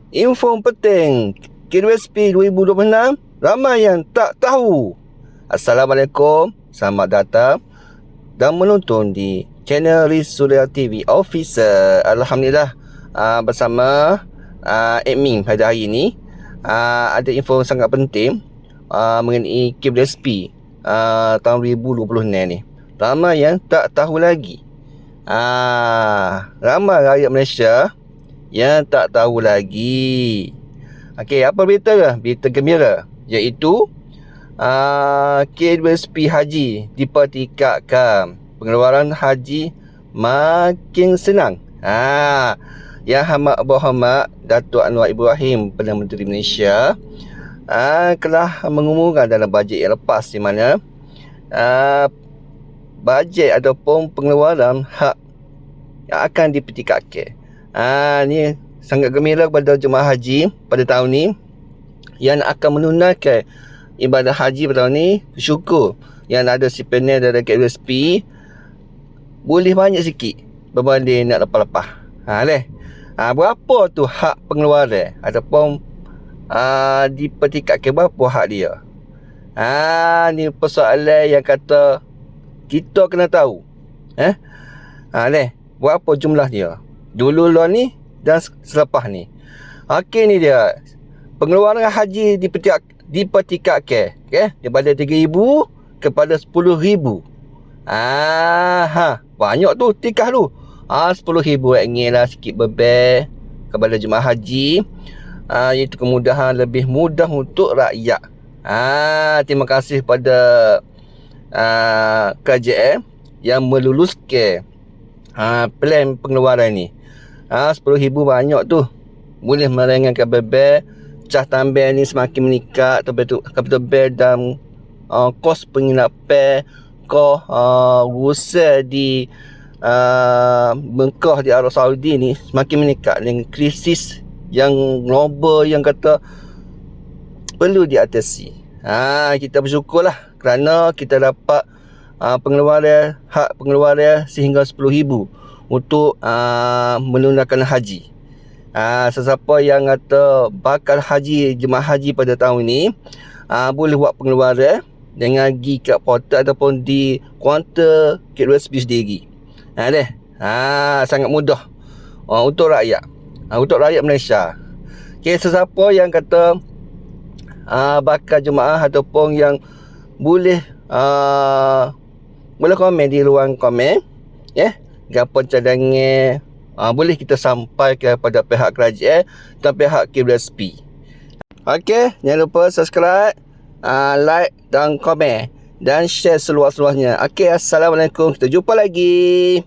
Info penting, KWSP 2026 ramai yang tak tahu. Assalamualaikum, selamat datang dan menonton di channel Rizzulia TV Official. Alhamdulillah, bersama admin pada hari ini ada info sangat penting mengenai KWSP tahun 2026 ni. Ramai yang tak tahu lagi. Ramai rakyat Malaysia yang tak tahu lagi. Okey, apa berita ke? Berita gembira, iaitu KWSP Haji dipertingkatkan. Pengeluaran haji makin senang. Yang Amat Berhormat Datuk Anwar Ibrahim, Perdana Menteri Malaysia, telah mengumumkan dalam bajet yang lepas, di mana bajet ataupun pengeluaran hak yang akan dipertingkatkan. Ni sangat gembira kepada jemaah haji pada tahun ni yang akan menunaikan ibadah haji pada tahun ni. Bersyukur yang ada sipenel dari KWSP boleh banyak sikit berbanding nak lepas-lepas. Berapa tu hak pengeluaran ataupun dipertingkatkan, berapa hak dia? Ni persoalan yang kata kita kena tahu. Berapa jumlah dia dulu lah ni dan selepas ni. Okey, ni dia pengeluaran haji dipertingkatkan, daripada 3,000 kepada 10,000. Banyak tu tingkah tu. 10,000 ringgit lah, sikit berbel kepada jemaah haji, iaitu kemudahan lebih mudah untuk rakyat. Terima kasih pada KJM yang meluluskan plan pengeluaran ni. 10,000 banyak tu, boleh meringankan beban. Cas tambang ni semakin meningkat, capital bel dan kos penginapan, kos rusa di Mekah di Arab Saudi ni semakin meningkat dengan krisis yang global yang kata perlu diatasi. Kita bersyukurlah kerana kita dapat pengeluaran, hak pengeluaran sehingga 10,000 untuk menunaikan haji. Sesiapa yang kata bakal haji, jemaah haji pada tahun ni, boleh buat pengeluaran dengan pergi kat portal ataupun di kaunter KWSP sendiri. Sangat mudah untuk rakyat, untuk rakyat Malaysia. Okay, sesiapa yang kata bakal jemaah ataupun yang boleh komen di ruang komen, gapo cadangan boleh kita sampaikan kepada pihak kerajaan dan pihak KWSP. Okey, jangan lupa subscribe, like dan komen dan share seluas-luasnya. Okey, assalamualaikum, kita jumpa lagi.